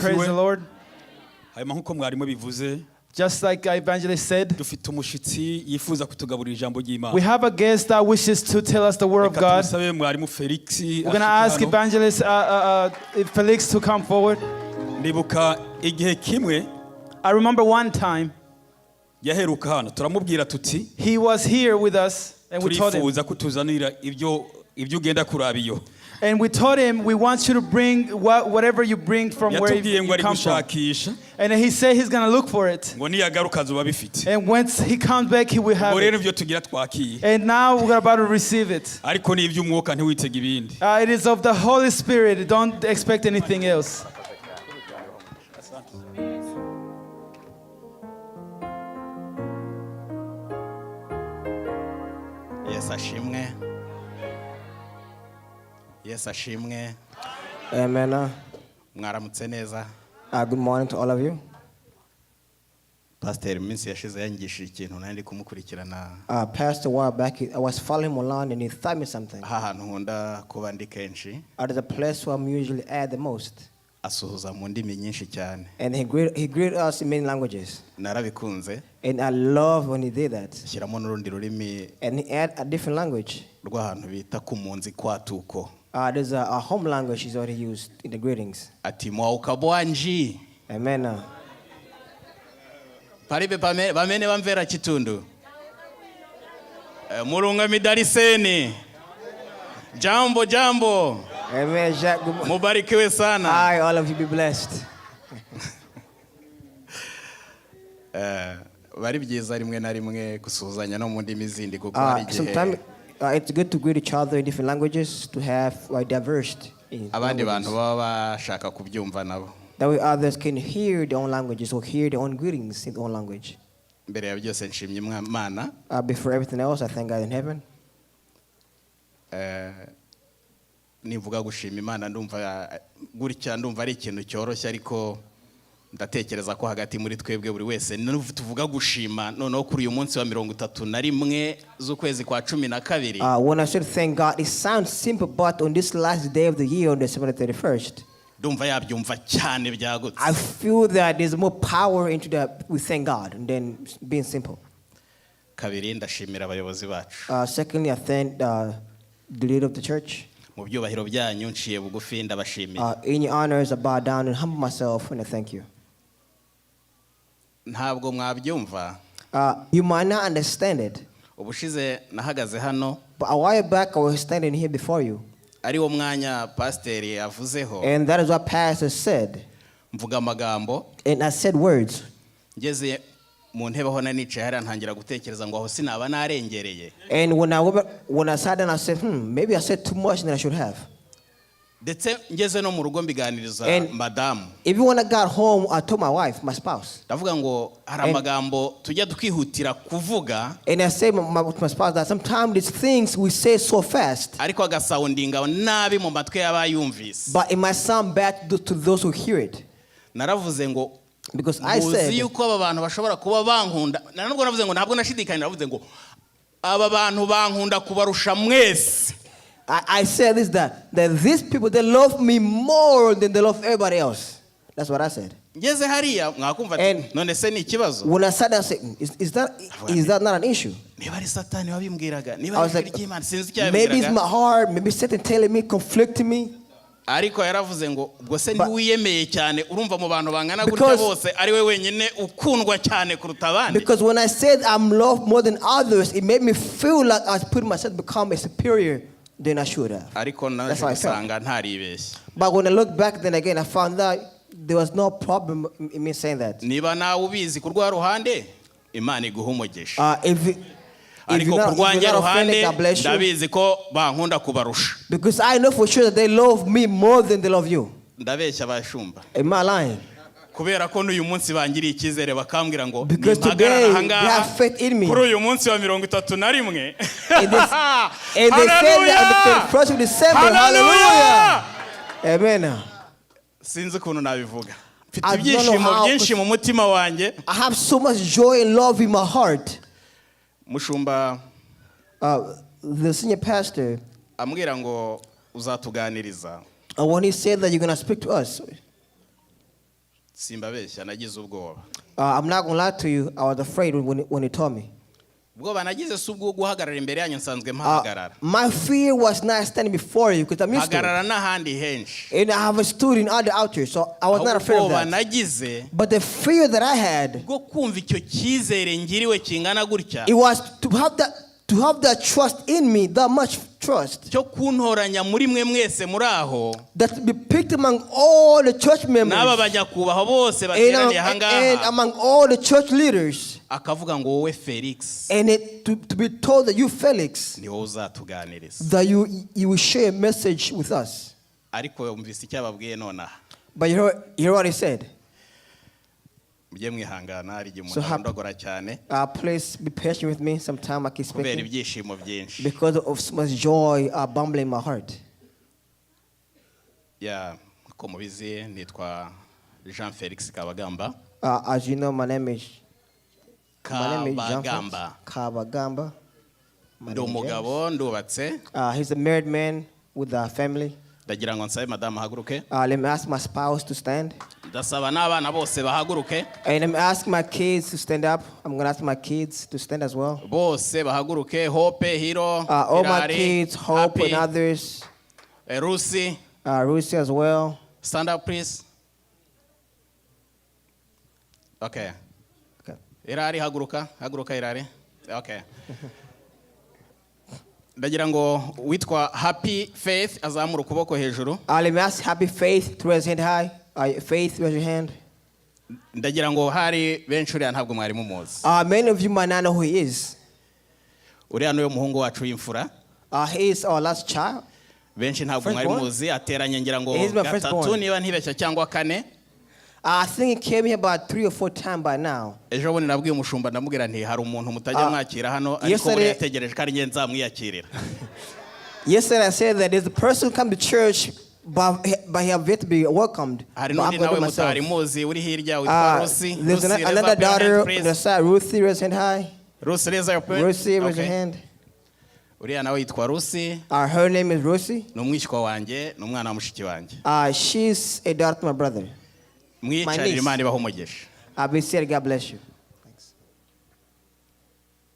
Praise the Lord. Just like Evangelist said, we have a guest that wishes to tell us the word of God. We're going to ask Evangelist Felix to come forward. I remember one time he was here with us and we told him, and we told him, we want you to bring whatever you bring from where you come from. And he said he's going to look for it. And once he comes back, he will have it. And now we're about to receive it. It is of the Holy Spirit. Don't expect anything else. Yes, ashimwe. Yes, ashimwe. Amen. Mwaramutse neza. Good morning to all of you. Pastor minsi yashize yangishije ikintu nandi kumukurikirana. Pastor a while back, I was following him along and he taught me something. Ahantu nkunda kuba ndi kenshi. At the place where I'm usually at the most. Asuhuza mu ndimi nyinshi cyane. And he greeted us in many languages. Narabikunze. And I love when he did that. Shyiramo n'urundi rurimi. And he add a different language. Rw'ahantu bita kumunzi kwatuko. There's a home language he's already used in the greetings. Ati mwauka bwanji. Amen. Paribe bamene bamvera kitundu. Murunga midariseni. Jambo jambo. Amen. Mubarikiwe sana. Hi, all of you be blessed. Bari byiza rimwe na rimwe kusuhuzanya no mu ndimi zindi kuko hari igihe. Sometimes it's good to greet each other in different languages to have diverse. Abandi bantu baba bashaka kubyumva nabo. That way others can hear their own languages or hear their own greetings in their own language. Mbere ya byose nshimye Imana. Before everything else, I thank God in heaven. Nivuga gushima Imana ndumva gutya ndumva ari ikintu cyoroshye ariko ndatekereza ko hagati muri twebwe buri wese tuvuga gushima noneho kuri uyu munsi wa 31 z'ukwezi kwa 12. When I said thank God, it sounds simple, but on this last day of the year, on December 31st, ndumva yabyumva cyane byagutse. I feel that there's more power into that we thank God than being simple. Kabiri ndashimira abayobozi bacu. Secondly, I thank the leader of the church. Mu byubahiro byanyu nciye bugufi ndabashimira. In your honors, I bow down and humble myself and I thank you. Ntabwo mwabyumva. You might not understand it. Ubushize nahagaze hano. But a while back I was standing here before you. Ari wo mwanya pastor yavuzeho. And that is what pastor said. Mvuga amagambo. And I said words. Ngeze mu ntebe ho nanicaye hari ntangira gutekereza ngo aho sinaba narengereye. And when I sat down I said, maybe I said too much than I should have. Ndetse ngeze no mu rugo mbiganiriza madam. Even when I got home, I told my wife, my spouse. Ndavuga ngo hari amagambo tujya twihutira kuvuga. And I say my spouse that sometimes these things we say so fast. Ariko agasoundinga nabi mu matwe y'abayumvise. But it might sound bad to those who hear it. Naravuze ngo because I said yuko aba bantu bashobora kuba bankunda. Nanubwo navuze ngo ntabwo nashidikanye navuze ngo aba bantu bankunda kubarusha mwese. I said this that these people they love me more than they love everybody else. That's what I said. Ngeze hariya mwakumva none se ni ikibazo. When I sat down I said is that not an issue? Niba ari Satani wabimbwiraga niba ari Imana sinzi cyabiraga. Maybe it's my heart, maybe Satan telling me, conflicting me. Ariko yaravuze ngo ubwo se ntiwiyemeye cyane urumva mu bantu bangana gutya bose ari we wenyine ukundwa cyane kuruta abandi. Because when I said I'm loved more than others, it made me feel like I was putting myself become a superior than I should have. Ariko naje gusanga ntaribeshye. But when I look back then again I found that there was no problem in me saying that. Niba nawe ubizi kurwa ruhande Imana iguha umugisha. Ariko kurwanya ruhande ndabizi ko bankunda kubarusha. Because I know for sure that they love me more than they love you. Ndabeshya abashumba. Am I lying? Kubera ko n'uyu munsi bangiriye ikizere bakambwira ngo nimpagarara hanga kuri uyu munsi wa 31. And they said that on the 1st of December. Hallelujah. Amen. Sinzi ukuntu nabivuga. Mfite ibyishimo byinshi mu mutima wanjye. I have so much joy and love in my heart. Mushumba the senior pastor ambwira ngo uzatuganiriza. When he said that you're going to speak to us. simbabeshya nagize ubwoba. I'm not going to lie to you, I was afraid when he told me. Ubwoba nagize subwo guhagarara imbere yanyu nsanzwe mpahagarara. My fear was not standing before you because I'm used to it. Hagarara n'ahandi henshi. And I have stood in other altars, so I was not afraid of that. Nagize, but the fear that I had, bwo kumva icyo cyizere ngiriwe kingana gutya, it was to have that trust in me, that much trust, cyo kuntoranya muri mwe mwese muri aho, that to be picked among all the church members, n'aba banyakubaha bose bateraniye ahangaha, and among all the church leaders, akavuga ngo wowe Felix, and to be told that you Felix, ni wowe uzatuganiriza, that you will share a message with us. Ariko yumvise icyababwiye nonaha. But you hear what he said. Mujye mwihangana ari gihe umuntu ndogora cyane. Please be patient with me. Sometime I keep speaking. Kubera ibyishimo byinshi. Because of so much joy bubbling in my heart. Yeah, ko mubizi nitwa Jean Felix Kabagamba. As you know, my name is Kabagamba. Kabagamba. Ndi umugabo ndubatse. He's a married man with a family. Ndagira ngo nsabe madame haguruke. Let me ask my spouse to stand. Ndasaba n'abana bose bahaguruke. And let me ask my kids to stand up. I'm going to ask my kids to stand as well. Bose bahaguruke. Hope, Hero, all my kids, Hope and others. Rusi. Rusi as well. Stand up, please. Okay. Irari haguruka. Haguruka Irari. Okay. Ndagira ngo witwa Happy Faith azamura ukuboko hejuru. Let me ask Happy Faith to raise hand high. Faith, raise your hand. Ndagira ngo hari benshi uriya ntabwo mwari mumuzi. Many of you might not know who he is. Uriya niwe muhungu wacu w'imfura. He is our last child. Benshi ntabwo mwari muzi, ateranye ngira ngo gatatu niba ntibeshya cyangwa kane. I think he came here about 3 or 4 times by now. Ejo bundi nabwiye umushumba ndamubwira nti hari umuntu mutajya mwakira hano ariko uri yategereje ko ari nge nzamwiyakirira. Yesterday I said that there's a person who come to church but he have yet to be welcomed. Hari n'undi nawe mutari muzi uri hirya witwa Rusi. There's another daughter on the side, Ruthie, raise hand high. Rusi, raise your hand. Rusi, raise your hand. Uriya nawe yitwa Rusi. Her name is Rusi. Ni umwishywa wanjye, ni umwana wa mushiki wanjye. She's a daughter to my brother. Mwicarire Imana ibahe umugisha. Be said, God bless you. Thanks.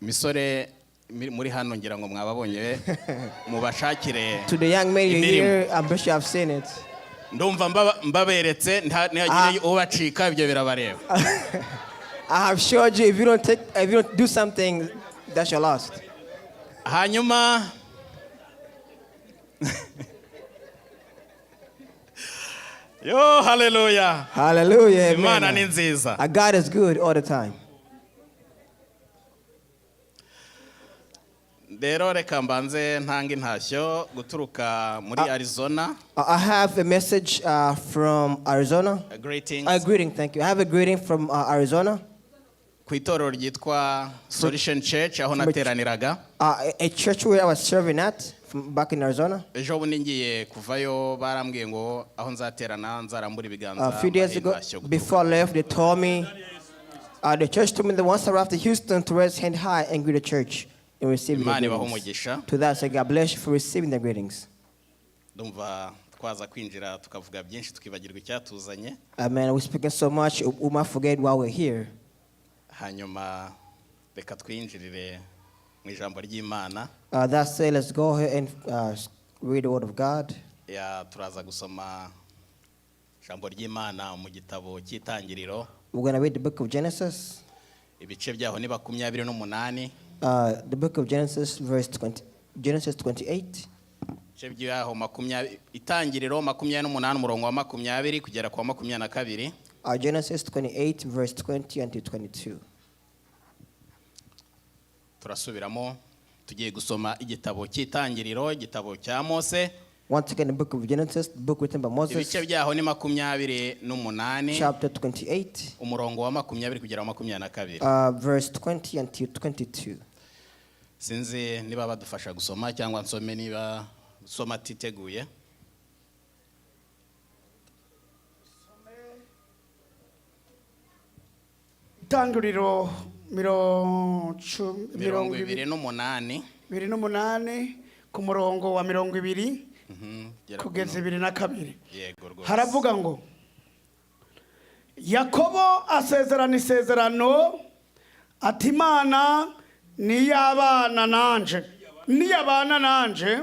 Misore muri hano ngira ngo mwababonye mubashakire. To the young man here, I'm sure you have seen it. Ndumva mbaberetse ntihagire ubacika ibyo birabareba. I have showed you if you don't do something, that's your lost. Hanyuma Yo, hallelujah. Hallelujah. Imana ni nziza. God is good all the time. Rero reka mbanze ntange intashyo guturuka muri Arizona. I have a message from Arizona. A greeting. A greeting, thank you. I have a greeting from Arizona. Ku itorero ryitwa Solution Church aho nateraniraga. A church where I was serving at back in Arizona. Ejo bundi ngiye kuvayo barambwiye ngo aho nzaterana nzarambura ibiganza. A few days ago, before I left, they told me, the church told me that once I arrived to Houston to raise hand high and greet the church and receive the greetings. To that, I say, God bless you for receiving the greetings. Ndumva twaza kwinjira tukavuga byinshi tukibagirwa icyatuzanye. Amen. We're speaking so much, we might forget why we're here. Hanyuma reka twinjirire mu ijambo ry'Imana. That said, let's go ahead and read the word of God. Turaza gusoma ijambo ry'Imana mu gitabo cy'Itangiriro. We're going to read the book of Genesis. Ibice byaho ni 28. The book of Genesis, Genesis 28. Ibice byaho Itangiriro 28 umurongo wa 20 kugera ku 22. Genesis 28, verse 20 until 22. Turasubiramo tugiye gusoma igitabo cy'Itangiriro, igitabo cya Mose. Once again, the book of Genesis, the book written by Moses. Ibice byaho ni 28. Chapter 28. Umurongo wa 20 kugera wa 22. Verse 20 until 22. Sinzi niba badufasha gusoma cyangwa nsome niba soma titeguye. Itangiriro 28 ku murongo wa 20 kugeza 22. Haravuga ngo Yakobo asezerana isezerano ati Imana niyabana nanje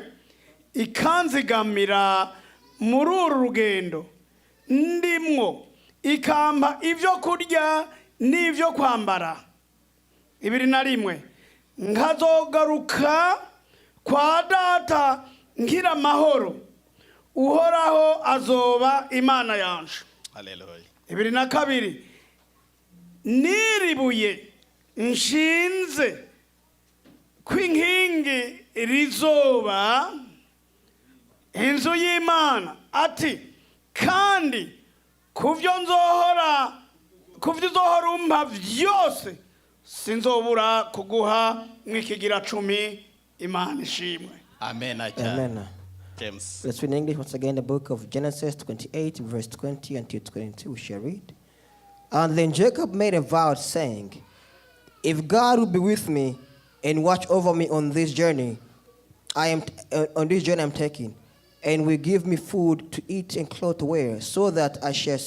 ikanzigamira muri uru rugendo ndimwo ikampa ibyo kurya n'ibyo kwambara. 21 nkazogaruka kwa data ngira mahoro uhoraho azoba Imana yanje. Hallelujah. 22 niribuye nshinze kw'inkingi rizoba inzu y'Imana ati kandi kuvyo nzohora umpa vyose sinzobura kuguha mwikigira 10 Imana ishimwe. Amen. Amen. James. Let's read in English once again the book of Genesis 28 verse 20 until 22. We shall read. And then Jacob made a vow saying, if God will be with me and watch over me on this journey I'm taking, and will give me food to eat and clothes to wear, so that I shall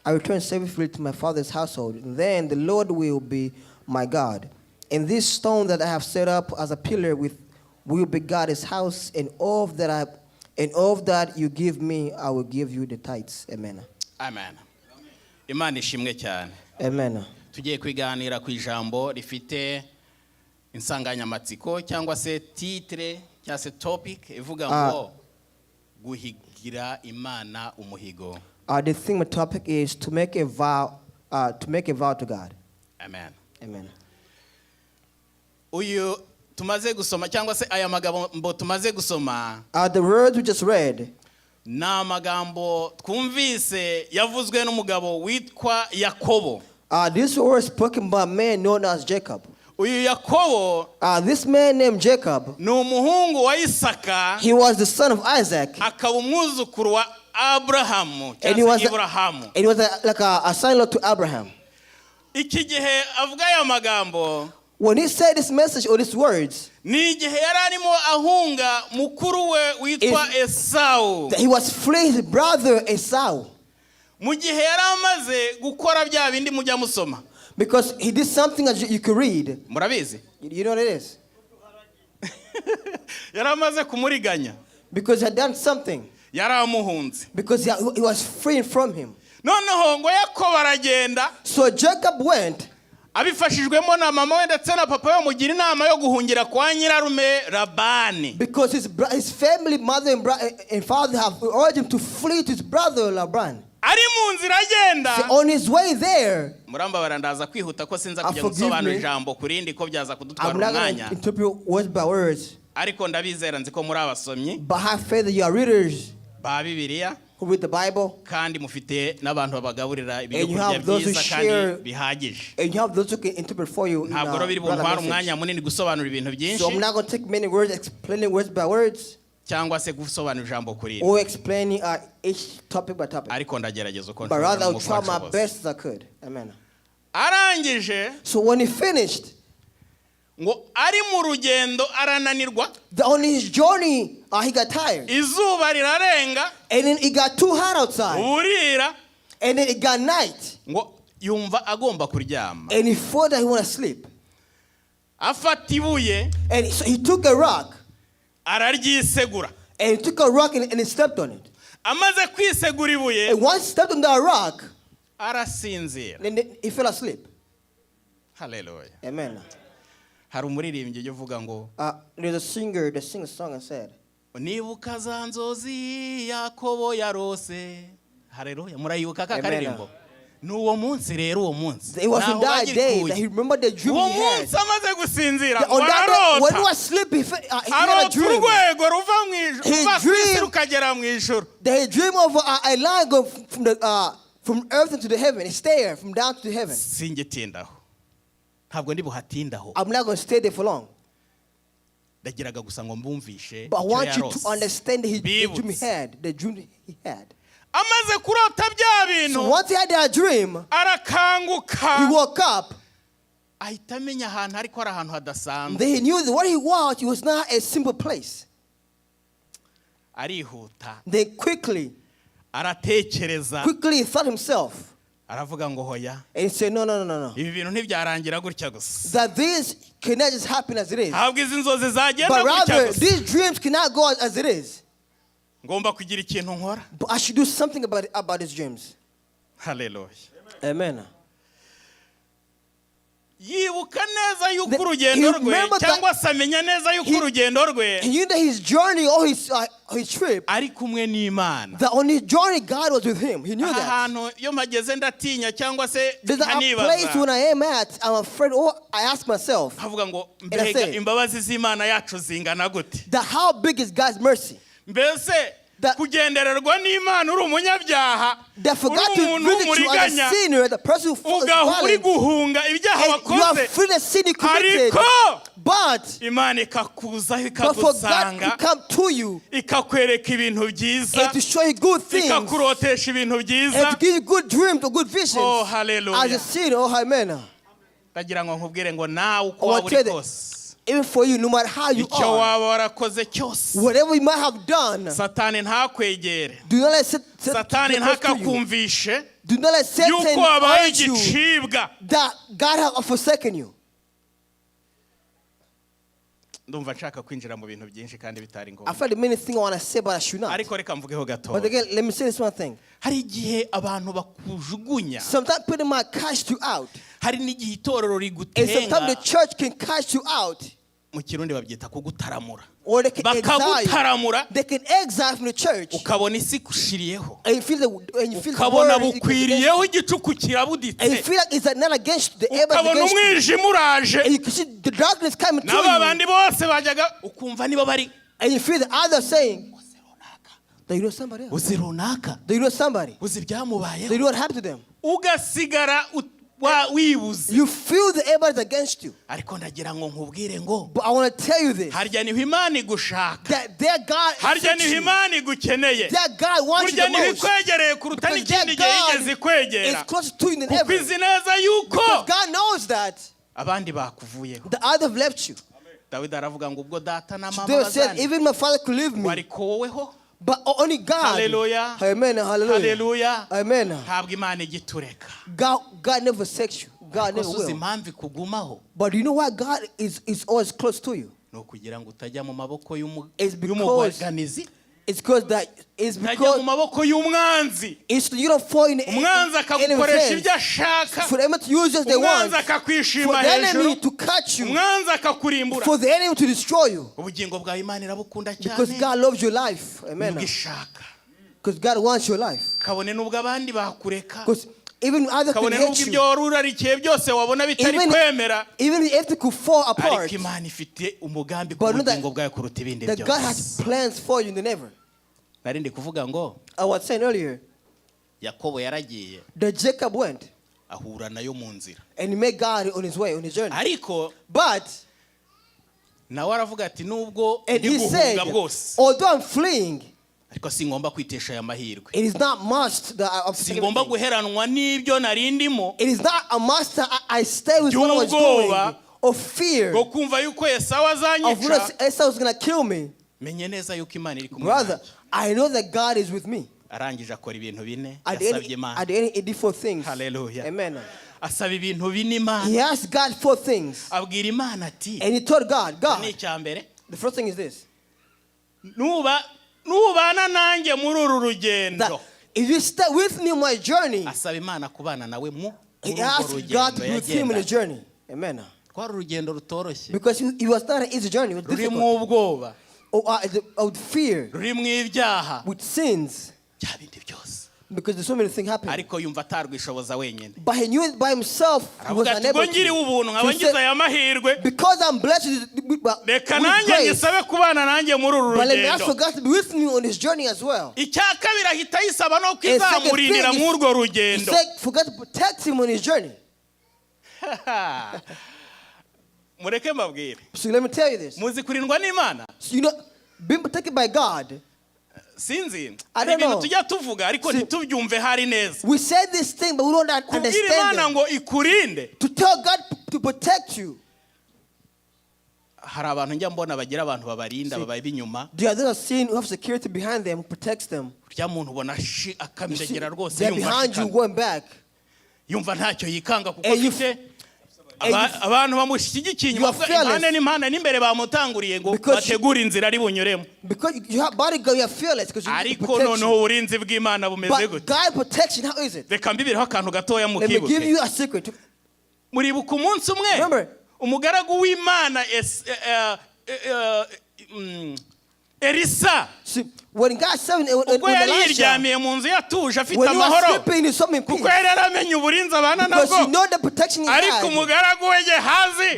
I return safely to my father's household. Then the Lord will be my God, and this stone that I have set up as a pillar will be God's house, and all that you give me, I will give you the tithes. Amen. Amen. Imana ishimwe cyane. Amen. Tugiye kwiganira ku ijambo rifite insanganyamatsiko cyangwa se titre cyangwa se topic ivuga ngo guhigira Imana umuhigo. The theme of topic is to make a vow to God. Amen. Amen. Uyu tumaze gusoma cyangwa se aya magambo tumaze gusoma, the words we just read, na magambo twumvise yavuzwe n'umugabo witwa Yakobo. These words spoken by a man known as Jacob. Uyu Yakobo, this man named Jacob, ni umuhungu wa Isaka, he was the son of Isaac, akaba umwuzukuru wa Abrahamu, and he was like a son-in-law to Abraham. Iki gihe avuga aya magambo, when he said this message or these words, ni igihe yari arimo ahunga mukuru we witwa Esau, that he was fleeing his brother Esau. Mu gihe yari amaze gukora bya bindi mujya musoma, because he did something that you could read. Murabizi? You know what it is? Yari amaze kumuriganya. Because he had done something. Yari amuhunze. Because he was freeing from him. Noneho ngo Yakobo aragenda. So Jacob went, abifashijwemo na mama we ndetse na papa we mugira inama yo guhungira kwa nyirarume Labani. Because his family, mother and father have urged him to flee to his brother Laban. Ari mu nzira agenda. On his way there, muramba barandaza kwihuta ko sinza kujya gusobanura ijambo kurindi ko byaza kudutwara umwanya. Interpret words by words. Ariko ndabizera nzi ko muri abasomyi. But have faith that you are readers. Ba Bibiliya. Who read the Bible. Kandi mufite n'abantu babagaburira ibyo kurya byiza kandi bihagije. And you have those who can interpret for you. Ntabwo ro biri buntwara umwanya munini gusobanura ibintu byinshi. So I'm not going to take many words explaining words by words. Cyangwa se gusobanura ijambo kurindi. Or explaining each topic by topic. Ariko ndagerageza uko but rather I'll try my best as I could. Amen. Arangije. So when he finished, ngo ari mu rugendo arananirwa. On his journey, he got tired. Izuba rirarenga. And then it got too hot outside. Burira. And then it got night. Ngo yumva agomba kuryama. And he thought that he want to sleep. Afata ibuye. And so he took a rock. Araryisegura. And he took a rock and he stepped on it. Amaze kwisegura ibuye. And once he stepped on that rock, arasinzira. Then he fell asleep. Hallelujah. Amen. Hari umuririmbyi uvuga ngo, there's a singer that sings a song and said, nibuka za nzozi Yakobo yarose. Hallelujah. Murayibuka ka karirimbo. Nuwo munsi rero uwo munsi. It was on that day that he remembered the dream he had. Uwo munsi amaze gusinzira. On that day, when he was sleeping, he had a dream. Urwego ruva mu ijuru rukagera mu ijuru. He dreamed of a line going from earth into the heaven. He stayed from down to the heaven. Singitindaho. Ntabwo ndi buhatindaho. I'm not going to stay there for long. Ndagiraga gusa ngo mbumvishe. But I want you to understand the dream he had. Amaze kurota bya bintu. So once he had that dream, arakanguka. He woke up. Ahita amenya ahantu ariko ari ahantu hadasanzwe. Then he knew that what he was not a simple place. arihuta. Then quickly he thought himself. Aravuga ngo hoya. And he said, no. Ibi bintu ntibyarangira gutya gusa. That this cannot just happen as it is. Ahubwo izi nzozi zagenda But gutya rather, gusa. these dreams cannot go as it is. Ngomba kugira ikintu nkora. But I should do something about these dreams. Hallelujah. Amen. Yibuka neza yuko urugendo rwe cyangwa se amenya neza yuko urugendo rwe. He knew that his journey or his trip. Ari kumwe n'Imana. That on his journey God was with him. He knew that. Ahantu yo mageze ndatinya cyangwa se there's a place when I am at, I'm afraid, or I ask myself. Havuga ngo mbega imbabazi z'Imana yacu zingana gute? That how big is God's mercy? Mbese kugendererwa n'Imana uri umunyabyaha. That forgot to visit you as a sinner, the person who falls violent. Guhunga ibyaha wakoze. You are free to sin you committed. But Imana ikakuzaho ikagusanga. To come to you. Ikakwereka ibintu byiza. And to show you good things. Ikakurotesha ibintu byiza. And to give you good dreams or good visions. Oh, hallelujah. As a sinner, oh, amen. Ndagira ngo nkubwire ngo nawe uko waba uri kose. Even for you, no matter how you are, whatever you might have done, Satani ntakwegere. Do not let Satani ntakakumvishe. Do not let Satan urge you that God have forsaken you. Ndumva nshaka kwinjira mu bintu byinshi kandi bitari ngombwa. I felt many things I want to say, but I should not. Ariko reka mvugeho gato. But again, let me say this one thing. Hari igihe abantu bakujugunya. Sometimes people might cast you out. Hari n'igihe itorero rigutenga. And sometimes the church can cast you out. Mu Kirundi babyita kugutaramura. Or they can exile. They can exile from the church. Ukabona isi kushiriyeho. And you feel the ukabona bukwiriyeho igicuku kirabuditse. And you feel like it's not against the air, ukabona umwijima uraje. And you can see the darkness coming to you. N'abandi bose bajyaga ukumva niba bari. And you feel the others saying, they know somebody else. Uzi runaka. They know somebody. Uzi byamubayeho. They know what happened to them. Ugasigara wibuze. You feel the everybody against you. Ariko ndagira ngo nkubwire ngo. But I want to tell you this. Harya niho Imana igushaka. That their God harya niho Imana igukeneye. Their God wants you the most. Burya niho ikwegereye kuruta n'ikindi gihe yigeze ikwegera. It's closer to you than ever. Kuko izi neza yuko. Because God knows that. Abandi bakuvuyeho. The others have left you. Dawidi aravuga ngo ubwo data na mama bazanye. They said even my father could leave me. Ariko woweho. But only God. Hallelujah. Amen. Hallelujah. Hallelujah. Amen. Ntabwo Imana igitureka. God never forsakes you. God never will. But you know why God is always close to you? No kugira ngo utajya mu maboko y'umuganizi. It's because mu maboko y'umwanzi. It's you don't fall in the umwanzi akagukoresha ibyo ashaka. For them to use as they want. umwanzi akakwishima hejuru. For the enemy to catch you. umwanzi akakurimbura. For the enemy to destroy you. ubugingo bwa Imana irabukunda cyane. Because God loves your life. Amen. Because God wants your life. kabone n'ubwo abandi bakureka. Because even others can hate you. Even if they could fall apart. But know that God has plans for you in the never. I was saying earlier that Jacob went and he met God on his way, on his journey. But and he said, although I'm fleeing, ariko singomba kwitesha aya mahirwe. It is not must that I'm singomba guheranwa n'ibyo narindimo. It is not a must that I stay with what I was doing. Of fear. Go kumva yuko Esau azanyica. Esau is going to kill me. Menye neza yuko Imana iri kumwe. Brother, I know that God is with me. Arangije akora ibintu bine yasabye Imana. At the end he did 4 things. Hallelujah. Amen. Asaba ibintu bine Imana. He asked God 4 things. Abwira Imana ati. And he told God, ni icyambere. The first thing is this. Nubana nanjye muri uru rugendo. If you stay with me on my journey, asaba Imana kubana nawe mu he asked God to be with him in the journey. Amen. Kwa urugendo rutoroshye. Because it was not an easy journey. It was difficult. Ubwoba. With fear. Ibyaha. With sins. Byabindi byose. Because there's so many things happening. Ariko yumva atarwishoboza wenyine. But he knew it by himself. He was unable to. Because I'm blessed with grace. But let me ask for God to be with me on this journey as well. He said for God to protect him on his journey. So let me tell you this. So you know, being protected by God. Sinzi. I don't know. We said this thing, but we don't understand it. To tell God to protect you. hari abantu njya mbona bagira abantu babarinda babaye binyuma. The others seen who have security behind them, protects them. Urya muntu ubona akamidegera rwose yumva behind you going back. Yumva ntacyo yikanga kuko afite abantu bamushyigikiye impande n'impande n'imbere bamutanguriye ngo bategura inzira ari bunyuremo. Because you have bodyguard, you are fearless because you ariko noneho uburinzi bw'Imana bumeze gute? But God protection, how is it? Reka mbibireho akantu gatoya mu kibuke. Let me give you a secret. secret. Muribuka umunsi umwe. Remember, umugaragu w'Imana Elisa. When God said when Elisha, when he was sleeping in some peace, because you know the protection he had.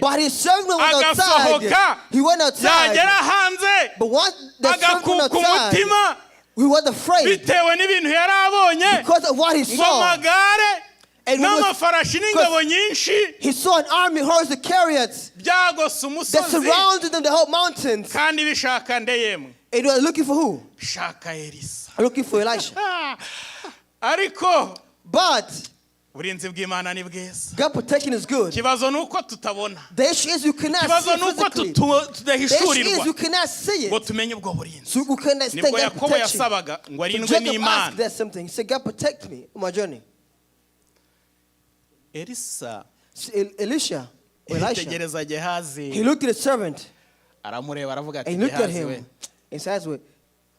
But his servant was outside. He went outside. But once the servant went outside, he was afraid because of what he saw. And he saw an army, horse, the chariots that surrounded them, the whole mountains. And they were looking for who? Looking for Elisha. But God's protection is good. The issue is you cannot see physically. The issue is you cannot see it. So you cannot stand God's protection. So Jacob asked that something. He said, God protect me on my journey. Elisha, he looked at the servant and he looked at him and said,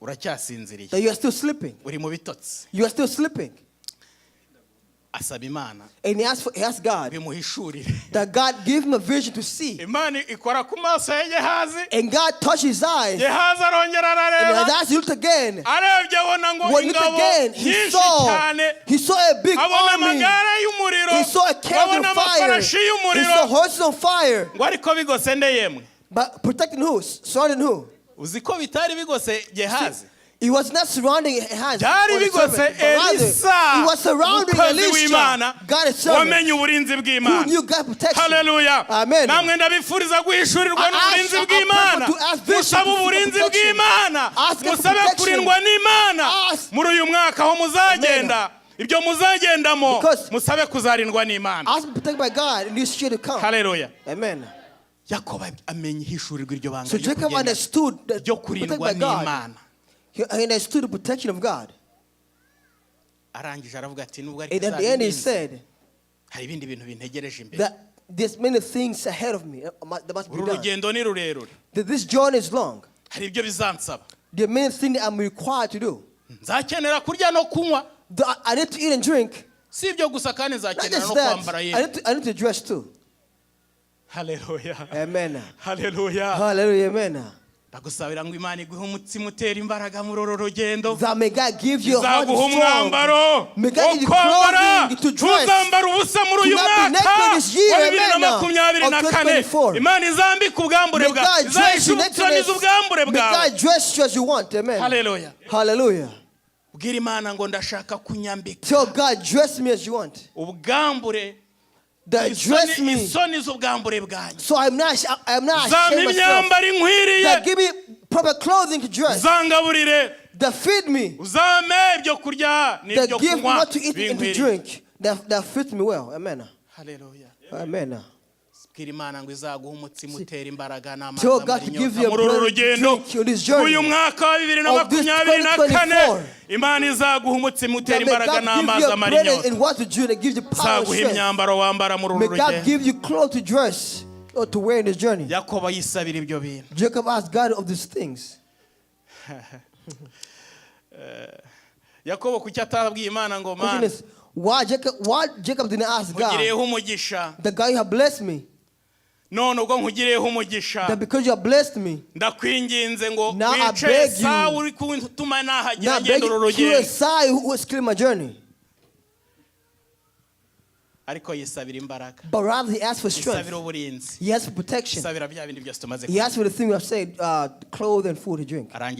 that you are still sleeping. You are still sleeping. And he asked God that God give him a vision to see. And God touched his eyes. And as he looked again, when he looked again, he saw a big army. He saw a carriage of fire. He saw horses on fire. But protecting who? Surrounding who? He was not surrounding Gehazi. He was surrounding Elisha. God is servant. Who knew God protection. Hallelujah. Amen. ibyo muzagendamo musabe kuzarindwa n'Imana. Ask to be protected by God in this year to come. Hallelujah. Amen. Yakobo amenye hishurirwa iryo banga. So Jacob understood that protected by God. He understood the protection of God. And at the end he said that there's many things ahead of me that must be done. That this journey is long. There are many things that I'm required to do. I need to eat and drink. Not just that, I need to dress too. Hallelujah. Amen. Hallelujah. Hallelujah. Amen. That may God give you a heart strong. May God give you clothing to dress. To not be naked this year. Amen. Of 2024. May God dress you nakedness. May God dress you as you want. Amen. Hallelujah. Hallelujah. Tell God, dress me as you want. That dress me, so I'm not ashamed myself. That give me proper clothing to dress. That feed me. That give me what to eat and to drink. That fit me well. Amen. Hallelujah. Amen. Tell God to give you a bread to drink on this journey of this 2024. And what to do that gives you power and strength. May God give you clothes to dress or to wear in this journey. Jacob asked God of these things. Why Jacob didn't ask God, the guy who have blessed me, that because you have blessed me, now I beg you, kill Esau who was killing my journey. But rather he asked for strength. He asked for protection. He asked for the thing we have said, clothes and food to drink. And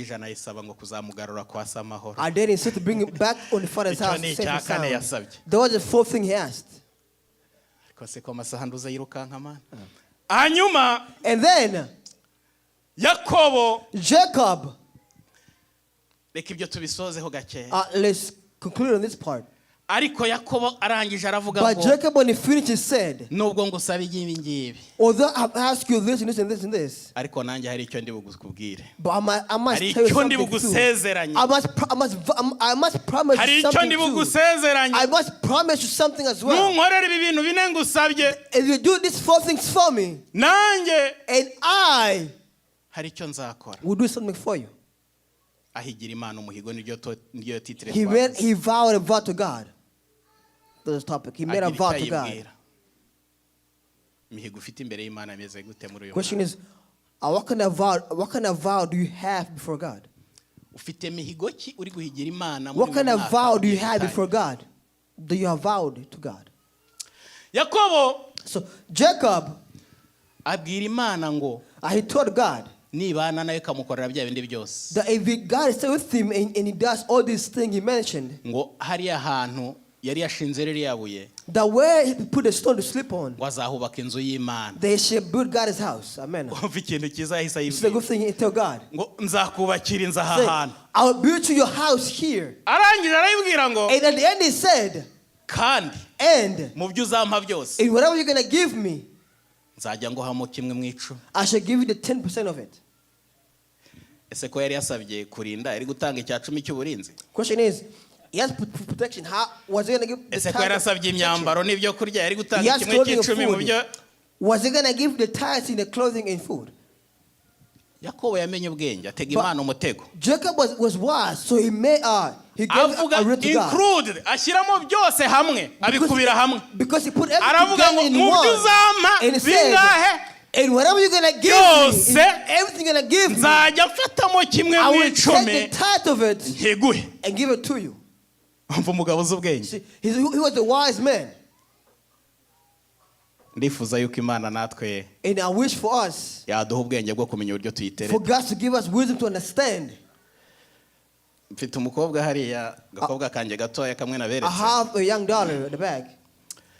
then he said to bring him back on the father's house. That was the fourth thing he asked. And then Jacob, let's conclude on this part. ariko Yakobo arangije aravuga But Jacob, when he finished, he said, nubwo ngusaba igibi ngibi, although I ask you this and this and this and this, ariko nanjye hari icyo ndi bugukubwire, but I must hari tell you icyo ndi something too. bugusezeranye, I must promise hari you icyo something ndi too. bugusezeranye, I must promise you something as well. nunkorera ibi bintu bine ngusabye, If you do these 4 things for me, nanjye and I hari icyo nzakora. will do something for you. Ahigira Imana umuhigo niyo titre. He vowed a vow to God. That's the topic. He made a vow to God. Mihigo ufite imbere y'Imana ameze gute muri uyu? Question is, what kind of vow do you have before God? Ufite mihigo ki uri guhigira Imana muri? What kind of vow do you have before God? Do you have vowed to God? Yakobo, so Jacob, abwira Imana ngo, he told God, nibana nawe kamukorera bya bindi byose, that if God is with him and he does all these things he mentioned, ngo hariya hantu yari yashinze ririya buye, that where he put a stone to sleep on, wazahubaka inzu y'Imana. they shall build God's house. Amen. Umva ikintu kiza ahise It's a good thing you tell God. ngo nzakubakira inzu aha Say, hantu. I'll build you your house here. Arangije arayibwira ngo, And at the end he said, kandi and mu byo uzampa byose in whatever you're going to give me, nzajya nguhamo kimwe mu icumi. I shall give you the 10% of it. Ese ko yari yasabye kurinda, yari gutanga icya cumi cy'uburinzi? Question is, yes, protection. How was he going to give the Ese ko yari yasabye imyambaro n'ibyo kurya, yari gutanga Yes, kimwe clothing and cy'icumi mu food. byo? Was he going to give the tithes in the clothing and food? Yakobo yamenye ubwenge, atega Imana umutego. Jacob was wise, so he gave Avuga a rate to God. included, ashyiramo byose hamwe, abikubira hamwe. Because he put everything Aravuga ngo together in mu byo one. uzampa And he said, bingahe, and whatever you're going to give byose me, everything you're going to give me, nzajya mfatamo kimwe I mu will icumi take the tithe of it nkiguhe. and give it to you. Umva umugabo uzi ubwenge. See, he was a wise man. Ndifuza yuko Imana natwe And I wish for us, yaduha ubwenge bwo kumenya uburyo tuyiterera. for God to give us wisdom to understand. Mfite umukobwa hariya, gakobwa kanjye gatoya kamwe I naberetse. have a young daughter at the back.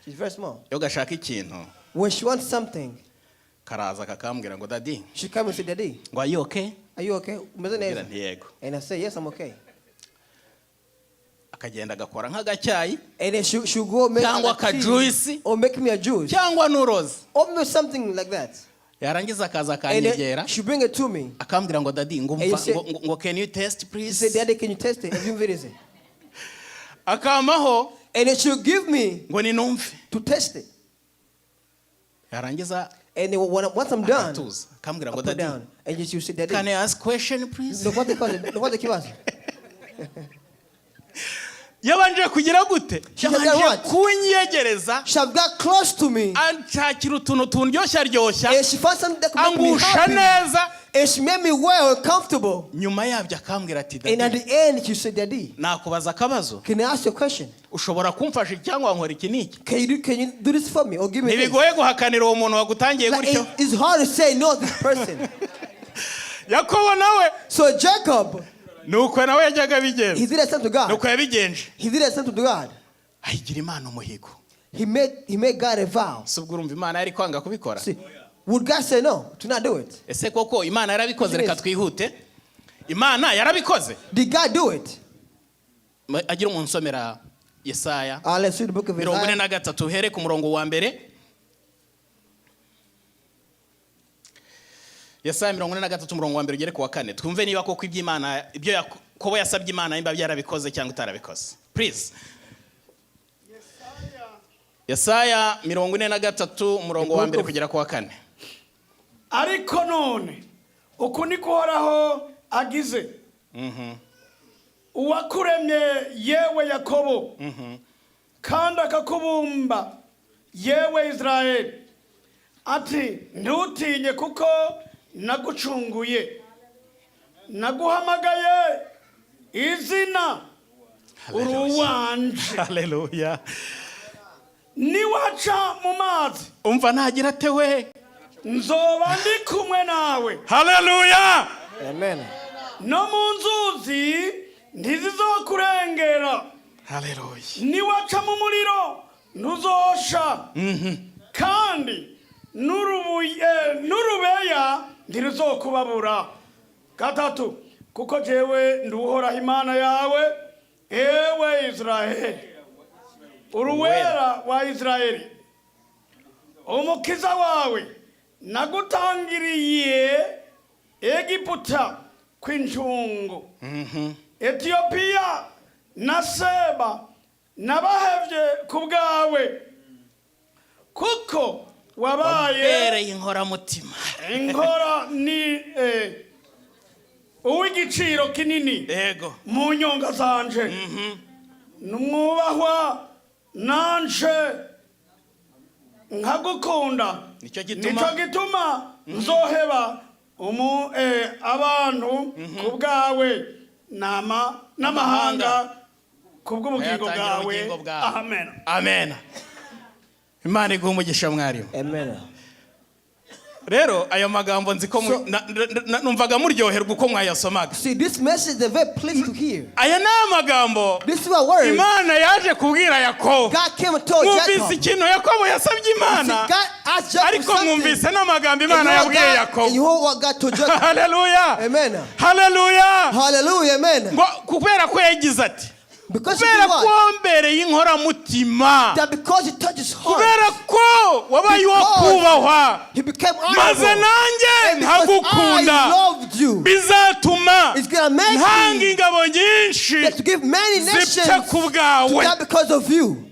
She's very small. Iyo gashaka ikintu, When she wants something, karaza kakambwira ngo daddy, she comes and says, Daddy, ngo are you okay? are you okay? Ngira nti yego. And I say, yes, I'm okay. Akagenda agakora nk'agacyayi And then she'll go make cyangwa a tea, akajuice or make me a juice, cyangwa n'uroza. or maybe something like that. Yarangiza akaza And akanyegera, then she'll bring it to me. akambwira ngo daddy, ngo And you umva, say- ngo can you taste She please? said, Daddy, can you taste it? Have you ever it? Akamaho And then she'll give me ngo ninumve. to taste it. Yarangiza And then once I'm done, akatuza, akambwira I ngo put daddy, down. And then she'll say, Daddy, can I ask question please? look what they call it. Look what they keep asking. Yabanje kugira gute? She said, Yabanje what? kunyegereza, She have got close to me. anshakira utuntu tundyoshya ryoshya, And she found something that could make me angusha happy. neza. And she made me well and comfortable. Nyuma yabyo akambwira ati And at daddy, the end, she said, Daddy, nakubaza akabazo, can I ask you a question? ushobora kumfasha cyangwa nkora iki n'iki? Can you do this for me or give me this? Ntibigoye guhakanira uwo muntu wagutangiye Like, gutyo. it's hard to say no to this person. Yakobo nawe So Jacob, nuko nawe yajyaga he bigenza, did that to God. nuko yabigenje. He did that to God. Ahigira Imana umuhigo. He made God a vow. Si ubwo urumva Imana yari kwanga kubikora? See, would God say no to not do it? Ese koko Imana yarabikoze? Reka twihute. Imana yarabikoze. Did God do it? Agira umuntu nsomera Yesaya Let's read the book of Isaiah. 43 here ku murongo wa mbere. Yesaya 43 umurongo wa mbere ugere ku wa 4. Twumve niba koko iby'Imana, ibyo Yakobo yasabye Imana nimba byarabikoze cyangwa utarabikoze. Please. Yesaya 43 umurongo wa mbere kugera ku wa 4. Ariko none uku niko Uhoraho agize, uwakuremye yewe Yakobo, kandi akakubumba yewe Israeli, ati ntutinye kuko nagucunguye, naguhamagaye izina, uri uwanje. Hallelujah. Niwaca mu mazi, Umva nagira tewe, nzoba ndi kumwe nawe. hallelujah. Amen. No mu nzuzi ntizizokurengera. Hallelujah. Niwaca mu muriro ntuzosha. Kandi n'urubeya ntiruzokubabura. Gatatu, kuko jewe ndi Uhoraho Imana yawe, ewe Israeli. uruwera wa Israeli umukiza wawe nagutangiriye Egiputa kw'injungu Ethiopia na Seba nabahevye kubwawe kuko wabaye inkoramutima inkora ni uw'igiciro kinini yego mu nyonga zanje numwubahwa nanje nkagukunda nico gituma nzoheba abantu kubwawe n'amahanga kubw'ubugingo bwawe amen amen. Imana iguhe umugisha mwarimu. Amen. Rero aya magambo nziko numvaga muryoherwa uko mwayasomaga. See, this message is very pleasant to hear. Aya na magambo This is a word Imana yaje kubwira Yakobo. God came and told Jacob. Mwumvise ikintu Yakobo yasabye Imana, ariko mwumvise n'amagambo Imana yabwiye Yakobo. You heard what God told Jacob. Hallelujah. Amen. Hallelujah. Hallelujah. Amen. Kubera ko yagize ati because that because he touched his heart, he became honorable, and because I loved you, it's going to make me to give many nations to God because of you.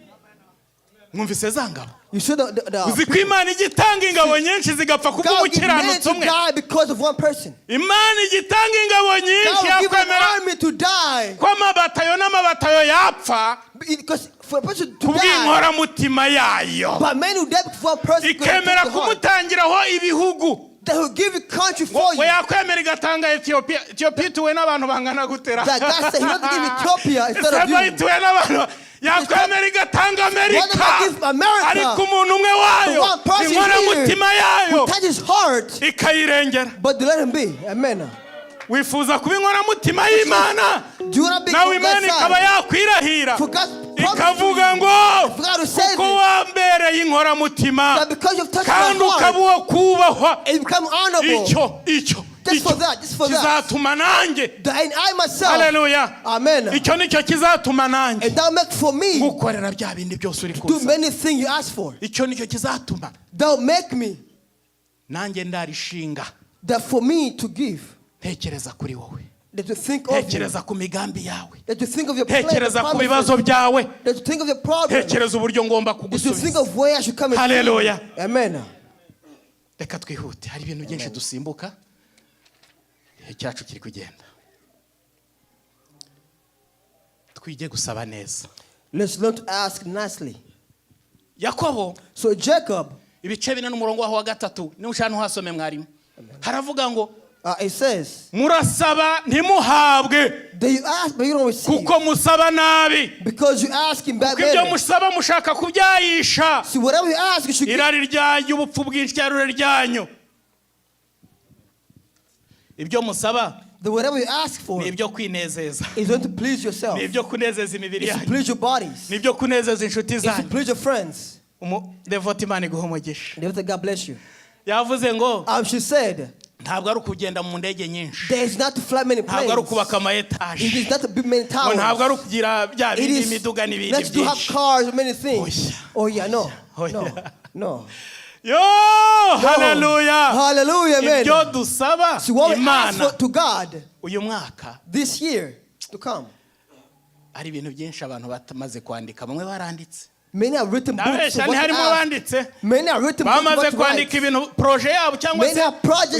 You should God made to die because of one person. God will give an army to die because for a person to die, but men who died for one person that will give you country for you. That God said he wants to give Ethiopia instead of you. yakwemera igatanga Amerika, ariko umuntu umwe wayo inkoramutima yayo ikayirengera. But let him be. Amen. Wifuza kuba inkoramutima y'Imana, nawe Imana ikaba yakwirahira ikavuga ngo kuko wambereye inkoramutima kandi ukaba uwo kubahwa, icyo kizatuma nanjye. Hallelujah. Amen. Icyo nicyo kizatuma nanjye and that make for me gukorera bya bindi byose uri do many things you ask for. Icyo nicyo kizatuma that make me nanjye ndarishinga, that for me to give, tekereza kuri wowe, that you think of you, tekereza ku migambi yawe, that you think of your plans, tekereza ku bibazo byawe, that you think of your problems, tekereza uburyo ngomba that you think kugusubiza. of where I should come and Hallelujah. Amen. Reka twihute, hari ibintu byinshi dusimbuka, icyacu kiri kugenda. Twige gusaba neza. Let's learn to ask nicely. Yakobo, so Jacob, ibice 4 n'umurongo wa 3 ni ushanu hasome mwarimu, haravuga ngo it says, murasaba ntimuhabwe, you ask but you don't receive, kuko musaba nabi, because you ask in bad manner. Ibyo musaba mushaka kubyayisha, see whatever you ask you should give. Irari ryanyu, ubupfu bwinshi cyarure ryanyu. Ibyo musaba, whatever you ask for, ni ibyo kwinezeza, is going to please yourself, ni ibyo kunezeza imibiri yanyu, to please your bodies, ni ibyo kunezeza inshuti zanyu, to please your friends. Devoti Imana iguhe umugisha. God bless you. Yavuze ngo she said, ntabwo ari ukugenda mu ndege nyinshi, there is not to fly many planes, ntabwo ari ukubaka ama etage, it is not to build many towers, ntabwo ari ukugira bya bindi imiduga n'ibindi byinshi, to have cars many things. No. Yo, hallelujah. Hallelujah, amen. Ibyo dusaba Imana to God uyu mwaka, this year to come, ari ibintu byinshi abantu batamaze kwandika, bamwe baranditse. Many have written books. Many have written books. Bamaze kwandika ibintu projet yabo cyangwa se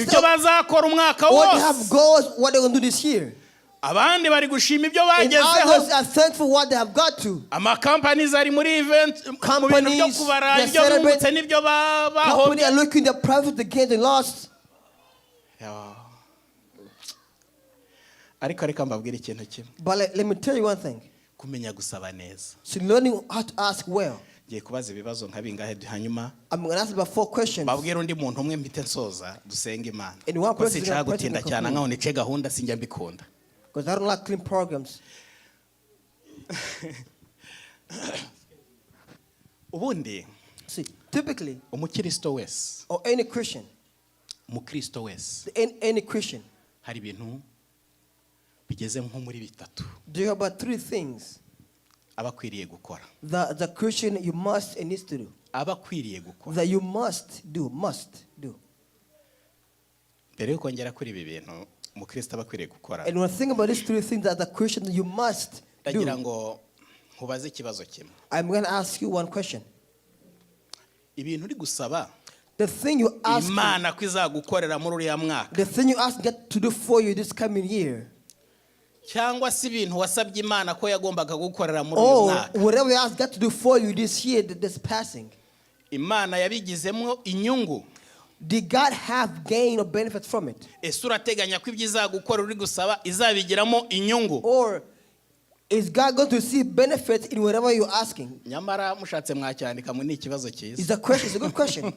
icyo bazakora umwaka wose. They have goals what they're going to do this year. Abandi bari gushima ibyo bagezeho. Others are thankful what they have got to. Ama companies ari muri event, mu bintu byo kubara ibyo bungutse n'ibyo baho. Companies are looking their profit, the gains they lost. Ariko reka mbabwire ikintu kimwe. But let me tell you one thing. Kumenya gusaba neza. So learning how to ask well. Ngiye kubaza ibibazo nka bingahe hanyuma. I'm going to ask about 4 questions. Babwira undi muntu umwe mpite nsoza dusenga Imana. And one person is gutinda cyane nkaho nice gahunda sinjya mbikunda. Because I don't like clean programs. Ubundi, see, typically, umukristo wese or any Christian, umukristo wese, any Christian, hari ibintu bigeze nko muri bitatu. Do you have about 3 things abakwiriye gukora. The Christian you must and needs to do. Abakwiriye gukora. That you must do. Mbere yo kongera kuri ibi bintu umukristo abakwiriye gukora. And when I think about these three things that the Christian you must do, ndagira ngo nkubaze ikibazo kimwe. I'm going to ask you one question. Ibintu uri gusaba, the thing you ask Imana ko izagukorera muri uriya mwaka, the thing you ask God to do for you this coming year, cyangwa si ibintu wasabye Imana ko yagombaga gukorera muri uyu mwaka, whatever you ask God to do for you this year that's passing, Imana yabigizemo inyungu. Did God have gain or benefit from it? Ese urateganya ko ibyizagukorera uri gusaba izabigiramo inyungu? Or is God going to see benefits in whatever you're asking? Nyamara mushatse mwacyandika mu ni ikibazo cyiza. It's a question. It's a good question.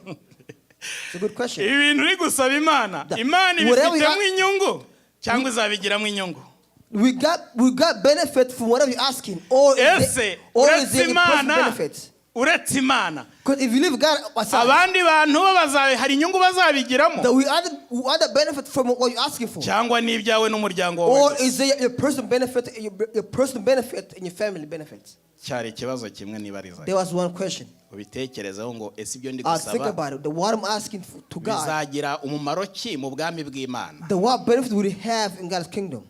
It's a good question. Ibintu uri gusaba Imana, Imana ibifitemo inyungu cyangwa izabigiramo inyungu? We got benefit from whatever you're asking, or is there benefits? Uretse Imana, because if you leave God aside, abandi bantu hari inyungu bazabigiramo, that we other benefit from what you're asking for, cyangwa ni ibyawe n'umuryango wawe, or is there your personal benefit, your personal benefit and your family benefits? Cyari ikibazo kimwe nibariza. There was one question. Ubitekerezaho ngo ese ibyo ndi I think gusaba, about it. The what I'm asking to God, bizagira umumaro ki mu bwami bw'Imana? The what benefit would it have in God's kingdom?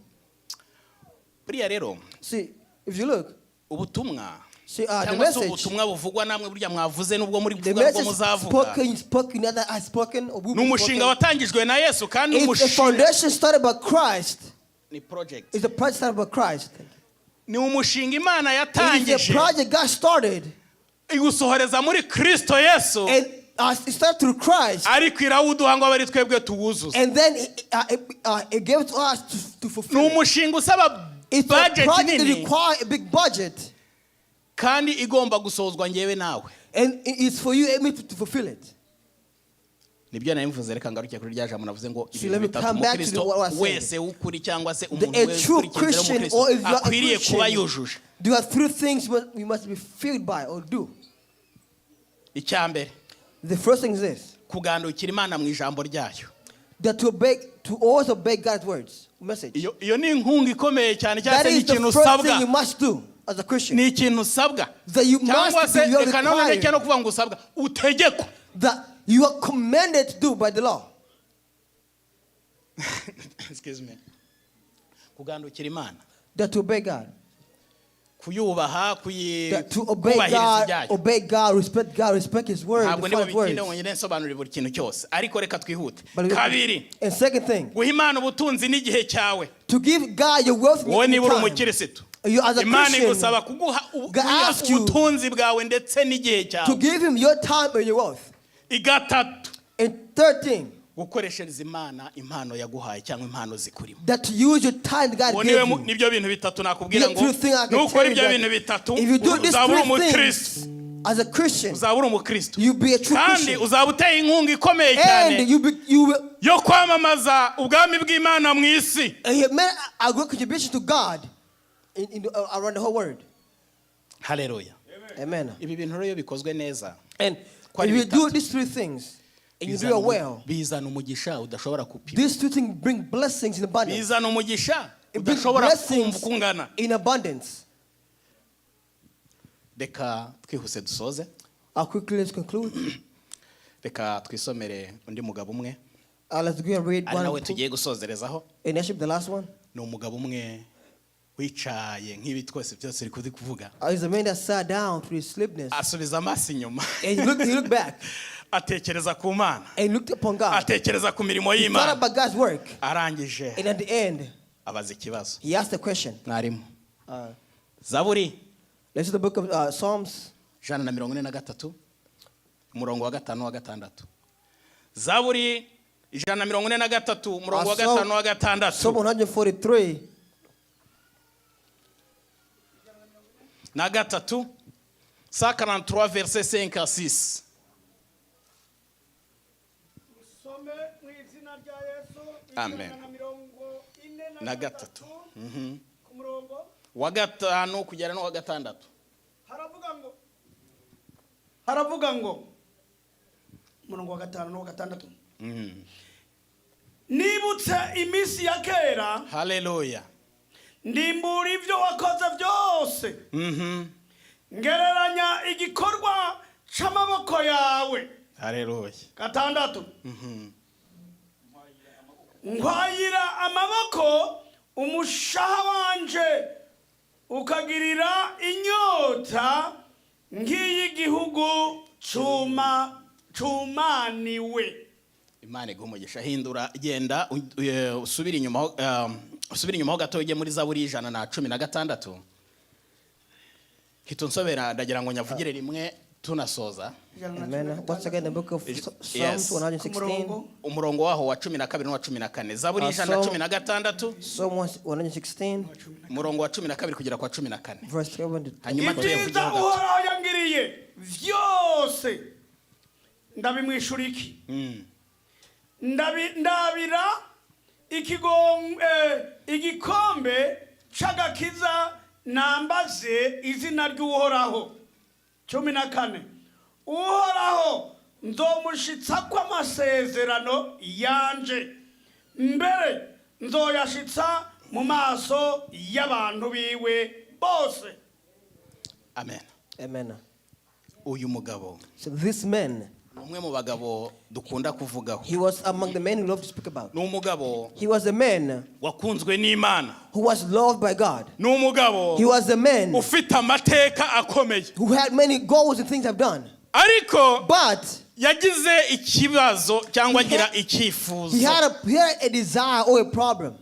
Buriya rero, see, if you look, ubutumwa, the message, ubutumwa buvugwa namwe burya mwavuze nubwo muri the kuvuga ngo muzavuga, spoken that I spoken, or ni umushinga watangijwe na Yesu kandi umushinga, the foundation started by Christ, ni project, is the project started by Christ, ni umushinga Imana yatangije, it is the project God started, igusohoreza muri Kristo Yesu, and it started through Christ, ariko irawuduha ngo abari twebwe tuwuzuza, and then it gave it to us to fulfill. Ni umushinga usaba it's budget a project nini, that requires a big budget, kandi igomba gusohozwa ngewe nawe, and it's for you and me to fulfill it. Nibyo narimvuze, reka ngaruke kuri rya jambo navuze ngo let me come back to what I said. wese ukuri cyangwa se umuntu wese ukuri akwiriye kuba yujuje. There are three things we must be filled by or do. Icyambere, the first thing is this: kugandukira Imana mu ijambo ryayo. That to always obey God's words, message. Iyo ni inkunga ikomeye cyane cyane ni ikintu usabwa. That is the first thing you must do as a Christian. Ni ikintu usabwa. That you must do. You are required. Cyangwa kuvuga ngo usabwa utegekwa. That you are commanded to do by the law. Excuse me. Kugandukira Imana. That to obey God. Kuyubaha, to obey God, respect His word. Ntabwo nibo bitinde ngo nyine nsobanurire buri kintu cyose, ariko reka twihute. Kabiri, and second thing, guha Imana ubutunzi n'igihe cyawe. To give God your wealth and time. Wowe niba uri umukirisitu, Imana igusaba kuguha ubutunzi bwawe ndetse n'igihe cyawe. To give Him your time and your wealth. Igatatu, and third thing, gukoreshereza Imana impano yaguhaye cyangwa impano zikurimo. That to use your time God gave you. Nibyo bintu bitatu nakubwira ngo nukora ibyo bintu bitatu uzabura umukristo. As a Christian, uzabura umukristo. You be a true Christian. Kandi uzaba uteye inkunga ikomeye cyane yo kwamamaza ubwami bw'Imana mu isi. And you made a good contribution to God around the whole world. Hallelujah. Amen. Ibi bintu rero bikozwe neza. And if you do these three things, and you do it well, bizana umugisha udashobora kupima. These two things bring blessings in abundance. Bizana umugisha udashobora kumva in abundance. Reka twihuse dusoze. I'll quickly conclude. Reka twisomere undi mugabo umwe. Let's go and read one. Nawe tugiye gusozerezaho. And worship the last one. Ni umugabo umwe wicaye nk'ibi twese byose uri kuvuga. Is a man that sat down through his sleepiness. Asubiza amaso inyuma. And he looked back. Atekereza ku Mana. And looked upon God. Atekereza ku mirimo y'Imana. He thought about God's work. Arangije. And at the end, abaza ikibazo. He asked a question. Mwarimu. Zaburi. Let's read the book of Psalms. 143 umurongo wa 5 wa 6. Zaburi 143 umurongo wa 5 wa 6. Psalm 143 na 3 143 verset 5 à 6. Amen. Na 3 wa 5 kugera no wa 6. haravuga ngo umurongo wa 5 no wa 6. Nibutse iminsi ya kera. Hallelujah. Ndimbura ibyo wakoze byose. ngereranya igikorwa c'amaboko yawe. Haleluya. Gatandatu. Nkwayira amaboko umushaha wanje ukagirira inyota nk'iyigihugu cumaniwe. Imana igumugisha. Hindura genda usubira inyuma ho gato ujye muri Zaburi 116. Hitunsobera ndagira ngo nyavugire rimwe tunasoza. Amen. Once again, the book of Psalms 116. Umurongo waho wa 12 n'uwa 14. Zaburi 116. Psalm 116. Umurongo wa 12 kugera kwa 14. Verse 12. Hanyuma tuyavugira gato. Uhoraho yangiriye vyose ndabimwishura iki? Ndabira igikombe c'agakiza nambaze izina ry'Uhoraho. 14. Uhoraho nzomushitsa kw'amasezerano yanje, mbere nzoyashitsa mu maso y'abantu biwe bose. Amen. Amen. Uyu mugabo, So this man, umwe mu bagabo dukunda kuvugaho. he was among the men who loved to speak about. N'umugabo He was a man wakunzwe n'Imana. who was loved by God. N'umugabo He was a man ufite amateka akomeye. who had many goals and things I've done. Ariko But yagize ikibazo cyangwa agira he icyifuzo. had a desire or a problem.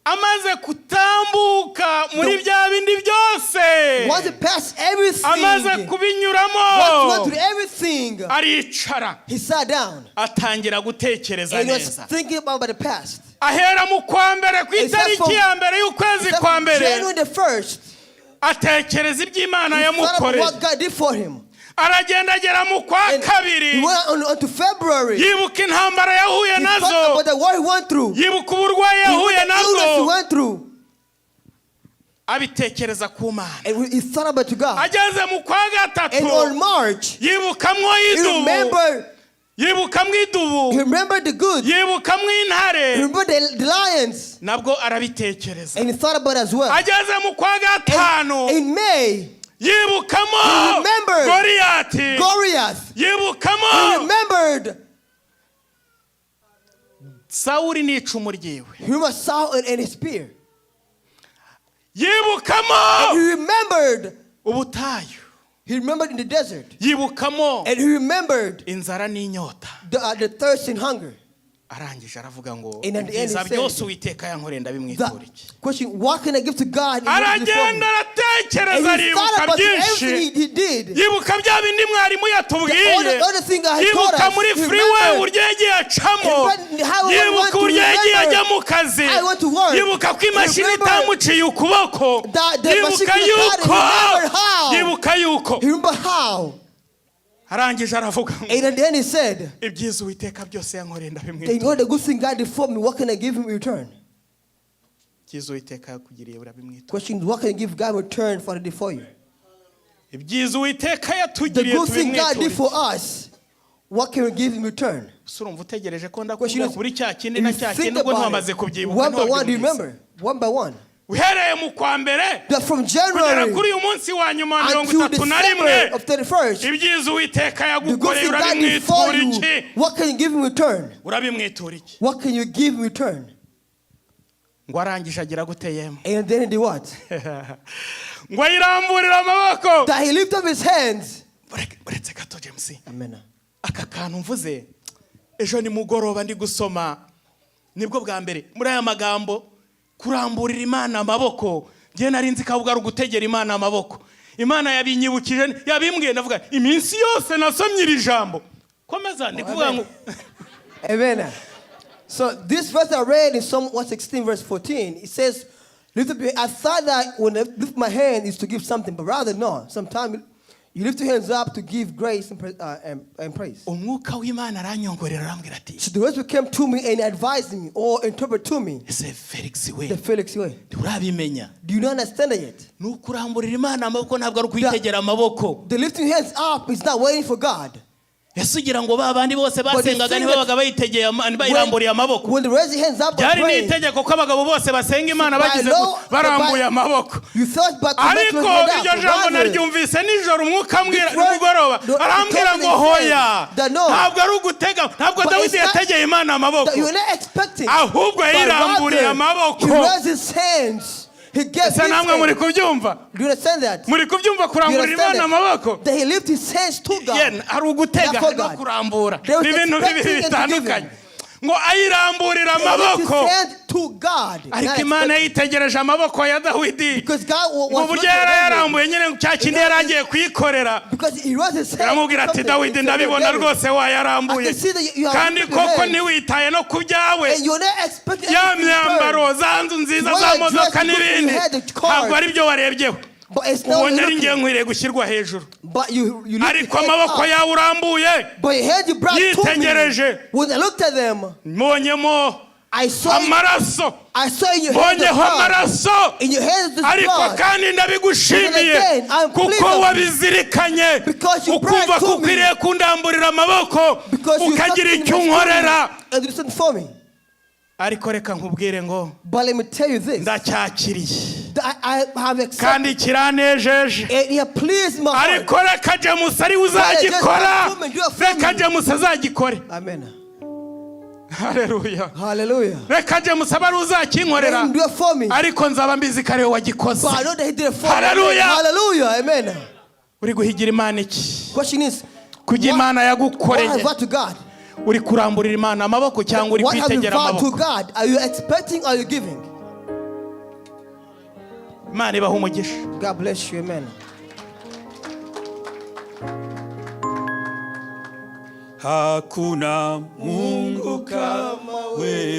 Amaze kutambuka muri bya bindi byose. Once he passed everything, Amaze once he kubinyuramo. went through everything, Aricara. he sat down Atangira gutekereza and he was neza. thinking about the past. Ahera mu kwa mbere ku itariki ya mbere y'ukwezi kwa mbere. January the 1st, Atekereza iby'Imana he thought about yamukoreye. what God did for him. Aragenda agera mu kwa And kabiri. he went on to February. He Yibuka intambara yahuye thought nazo. about the war he went through. Yibuka uburwayi yahuye The illness he nazo. went through. Abitekereza ku Mana. And he thought about to God. Ageze mu kwa gatatu. And on March, Yibukamwo he idubu. remembered the good. He Yibukamwo intare. remembered the lions. Nabwo arabitekereza. And he thought about it as well. Ageze mu kwa gatanu. In May, Yibukamo he remembered Goliath. Goliath. He Yibukamo remembered Sawuli n'icumu ryiwe. he remembered Saul and his spear. Yibukamo He remembered ubutayu. He remembered in the desert. Yibukamo And he remembered inzara n'inyota. the thirst and hunger. Arangije aravuga ngo And at the end he ibyiza said, byose Uwiteka yankoreye ndabimwitura iki. The question, what can I give to God? Aragenda aratekereza And he thought aribuka about byinshi. everything he did. Yibuka bya bindi mwarimu yatubwiye. The other thing I taught Yibuka us. muri He freeway remembered uburyo yagiye acamo. how I went Yibuka to uburyo yagiye remember. ajya mu kazi. I went to work. Yibuka ko imashini Remember itamuciye ukuboko. that the Yibuka machine was yuko. bad. Remember how. Yibuka yuko. He remembered how. Arangije aravuga ngo And at the end he said, ibyiza Uwiteka byose yankoreye in ndabimwitura. all the good thing God did for me, what can I give him in return? Ibyiza Uwiteka yakugiriye urabimwitura. Question, what can I give God in return for what he did for you? Ibyiza Uwiteka The yatugiriye good thing God did for tubimwitura. us, what can we give in return? Surumva utegereje ko Question ndakubwira is, kuri cya kindi if na you cya think kindi ubwo about ntwamaze it, kubyibuka one by one, do you ntiwabyumvise. remember? One by one. Uhereye mu kwa mbere That from kugera January kuri uyu munsi wa nyuma wa until 31 December of 31st, ibyiza Uwiteka the good yagukoreye thing God did for urabimwitura you, iki? what can you give in return? Urabimwitura iki? What can you give in return? Ngo arangije agira guteyemo And then he did what? ngo ayiramburire amaboko. That he lifted up his hands. Uretse gato James, Amen. aka kantu mvuze ejo nimugoroba ndi gusoma nibwo bwa mbere muri aya magambo kuramburira Imana amaboko. Ngiye nari nzi kavuga ari gutegera Imana amaboko. Imana yabinyibukije yabimbwiye ndavuga iminsi yose nasomye iri jambo. Komeza ndi kuvuga ngo Amen. So this verse I read in Psalm 116 verse 14, it says, lift up your, I thought that when I lift my hand is to give something, but rather no. Sometimes you lift your hands up to give grace and praise. umwuka w'Imana aranyongorera arambwira ati So the words came to me and advised me or interpret to me ese Felix we the Felix way. urabimenya. Do you not understand it yet? Nukuramburira Imana amaboko ntabwo ari kuyitegera amaboko. The lifting hands up is not waiting for God. Yasugira ngo babandi bose basengaga nibo babaga bayitegeye bayiramburiye amaboko. When they raise your hands up, byari nitegeko ko abagabo bose basenga Imana bagize barambuye amaboko. Ariko iryo jambo naryumvise nijoro umwuka mwira umugoroba arambwira ngo hoya ntabwo ari ugutega, ntabwo Dawidi yategeye Imana amaboko, ahubwo yiramburiye amaboko. He gave his hands. Do you understand that? Kurambura Imana amaboko. That he lifted his hands to God. Ari ugutega no kurambura. Ibintu bibiri bitandukanye. Ngo ayiramburira amaboko. Ariko Imana yitegereje amaboko ya Dawidi. Ngo buryo yarambuye nyine cya kindi yaragiye kuyikorera. Aramubwira ati Dawidi ndabibona rwose wayarambuye. Kandi koko ntiwitaye no kubyawe. Ya myambaro zanzu nziza za modoka n'ibindi. Ntabwo ari byo warebyeho. Ubonye ari ngiye nkwiriye gushyirwa hejuru. Ariko amaboko yawe urambuye yitegereje. Mbonyemo amaraso, mbonyeho amaraso, ariko kandi ndabigushimiye kuko wabizirikanye ukumva ko ukwiriye kundamburira amaboko ukagira icyo unkorera. Ariko reka nkubwire ngo ndacyakiriye kandi kiranejeje. Ariko reka James ari uzagikora, reka James azagikore. Amen. Hallelujah. Hallelujah. Reka James abari uzakinkorera, ariko nzaba mbizi kare wagikoze. Hallelujah. Hallelujah. Amen. Uri guhigira Imana iki? Question is, kugira Imana yagukoreye. What to God? Uri kuramburira Imana amaboko cyangwa uri kwitegera amaboko? What have you vowed to God? Are you expecting or are you giving? Imana ibahe umugisha. God bless you. Amen. Hakuna Mungu kama wewe.